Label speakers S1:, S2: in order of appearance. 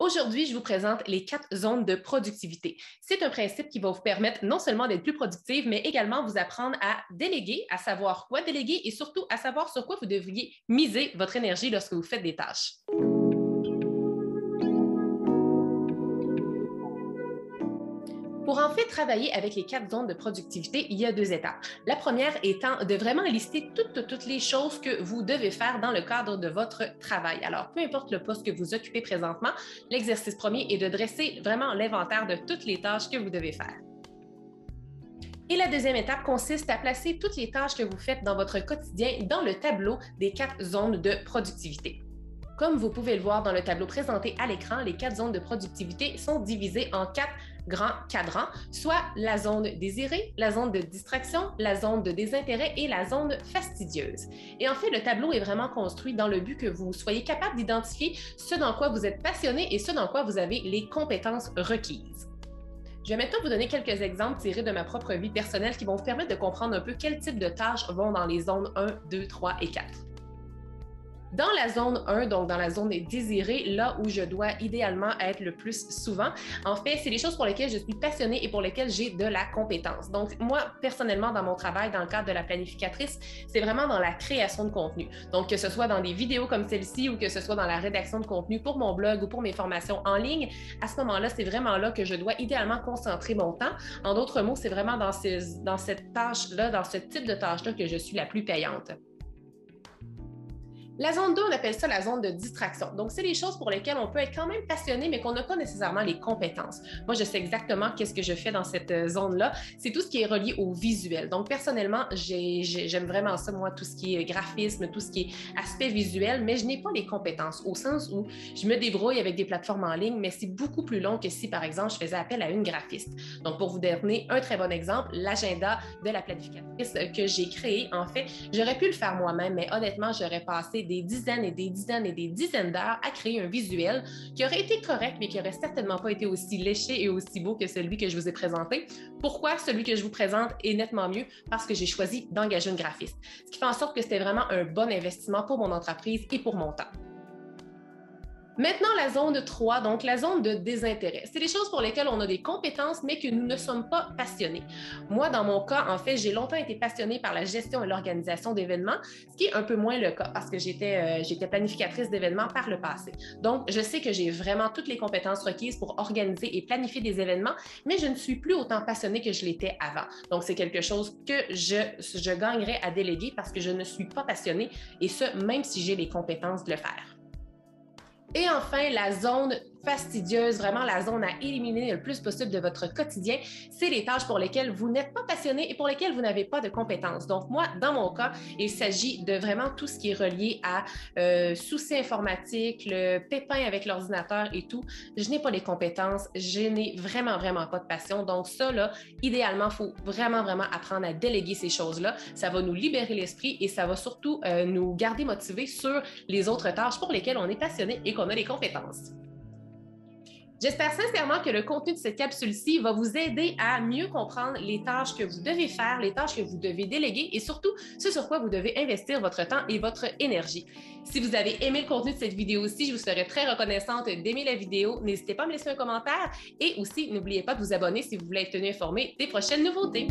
S1: Aujourd'hui, je vous présente les 4 zones de productivité. C'est un principe qui va vous permettre non seulement d'être plus productive, mais également vous apprendre à déléguer, à savoir quoi déléguer et surtout à savoir sur quoi vous devriez miser votre énergie lorsque vous faites des tâches. Pour en fait travailler avec les 4 zones de productivité, il y a 2 étapes. La première étant de vraiment lister toutes les choses que vous devez faire dans le cadre de votre travail. Alors, peu importe le poste que vous occupez présentement, l'exercice premier est de dresser vraiment l'inventaire de toutes les tâches que vous devez faire. Et la deuxième étape consiste à placer toutes les tâches que vous faites dans votre quotidien dans le tableau des 4 zones de productivité. Comme vous pouvez le voir dans le tableau présenté à l'écran, les 4 zones de productivité sont divisées en 4 grands cadrans, soit la zone désirée, la zone de distraction, la zone de désintérêt et la zone fastidieuse. Et en fait, le tableau est vraiment construit dans le but que vous soyez capable d'identifier ce dans quoi vous êtes passionné et ce dans quoi vous avez les compétences requises. Je vais maintenant vous donner quelques exemples tirés de ma propre vie personnelle qui vont vous permettre de comprendre un peu quel type de tâches vont dans les zones 1, 2, 3 et 4. Dans la zone 1, donc dans la zone désirée, là où je dois idéalement être le plus souvent, en fait, c'est les choses pour lesquelles je suis passionnée et pour lesquelles j'ai de la compétence. Donc, moi, personnellement, dans mon travail, dans le cadre de la planificatrice, c'est vraiment dans la création de contenu. Donc, que ce soit dans des vidéos comme celle-ci ou que ce soit dans la rédaction de contenu pour mon blog ou pour mes formations en ligne, à ce moment-là, c'est vraiment là que je dois idéalement concentrer mon temps. En d'autres mots, c'est vraiment dans cette tâche-là, dans ce type de tâche-là que je suis la plus payante. La zone 2, on appelle ça la zone de distraction. Donc, c'est les choses pour lesquelles on peut être quand même passionné, mais qu'on n'a pas nécessairement les compétences. Moi, je sais exactement qu'est-ce que je fais dans cette zone-là. C'est tout ce qui est relié au visuel. Donc, personnellement, j'aime vraiment ça, moi, tout ce qui est graphisme, tout ce qui est aspect visuel, mais je n'ai pas les compétences au sens où je me débrouille avec des plateformes en ligne, mais c'est beaucoup plus long que si, par exemple, je faisais appel à une graphiste. Donc, pour vous donner un très bon exemple, l'agenda de la planificatrice que j'ai créé, en fait, j'aurais pu le faire moi-même, mais honnêtement, j'aurais passé des dizaines et des dizaines et des dizaines d'heures à créer un visuel qui aurait été correct, mais qui n'aurait certainement pas été aussi léché et aussi beau que celui que je vous ai présenté. Pourquoi celui que je vous présente est nettement mieux? Parce que j'ai choisi d'engager une graphiste. Ce qui fait en sorte que c'était vraiment un bon investissement pour mon entreprise et pour mon temps. Maintenant, la zone 3, donc la zone de désintérêt. C'est des choses pour lesquelles on a des compétences, mais que nous ne sommes pas passionnés. Moi, dans mon cas, en fait, j'ai longtemps été passionnée par la gestion et l'organisation d'événements, ce qui est un peu moins le cas parce que j'étais planificatrice d'événements par le passé. Donc, je sais que j'ai vraiment toutes les compétences requises pour organiser et planifier des événements, mais je ne suis plus autant passionnée que je l'étais avant. Donc, c'est quelque chose que je gagnerais à déléguer parce que je ne suis pas passionnée et ce, même si j'ai les compétences de le faire. Et enfin, la zone fastidieuse, vraiment la zone à éliminer le plus possible de votre quotidien, c'est les tâches pour lesquelles vous n'êtes pas passionné et pour lesquelles vous n'avez pas de compétences. Donc moi, dans mon cas, il s'agit de vraiment tout ce qui est relié à soucis informatiques, le pépin avec l'ordinateur et tout. Je n'ai pas les compétences, je n'ai vraiment pas de passion. Donc ça, là, idéalement, il faut vraiment apprendre à déléguer ces choses-là. Ça va nous libérer l'esprit et ça va surtout nous garder motivés sur les autres tâches pour lesquelles on est passionné et qu'on a les compétences. J'espère sincèrement que le contenu de cette capsule-ci va vous aider à mieux comprendre les tâches que vous devez faire, les tâches que vous devez déléguer et surtout ce sur quoi vous devez investir votre temps et votre énergie. Si vous avez aimé le contenu de cette vidéo-ci, je vous serais très reconnaissante d'aimer la vidéo. N'hésitez pas à me laisser un commentaire et aussi n'oubliez pas de vous abonner si vous voulez être tenu informé des prochaines nouveautés.